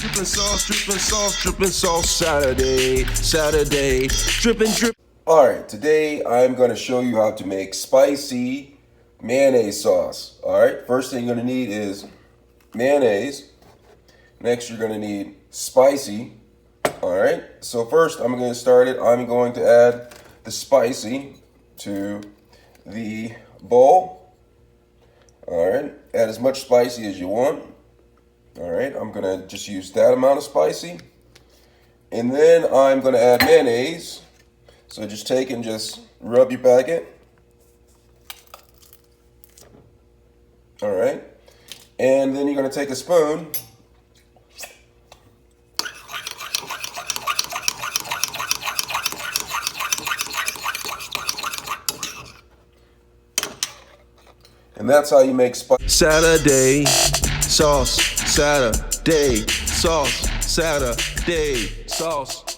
Dripping sauce, dripping sauce, dripping sauce, Saturday, Saturday, dripping, drip. Alright, today I'm going to show you how to make spicy mayonnaise sauce. Alright, first thing you're going to need is mayonnaise. Next you're going to need spicy. Alright, so first I'm going to start it. I'm going to add the spicy to the bowl. Alright, add as much spicy as you want. Alright, I'm going to just use that amount of spicy. And then I'm going to add mayonnaise. So just take and just rub your packet. Alright, and then you're going to take a spoon. And that's how you make Saturday sauce, Saturday sauce, Saturday sauce.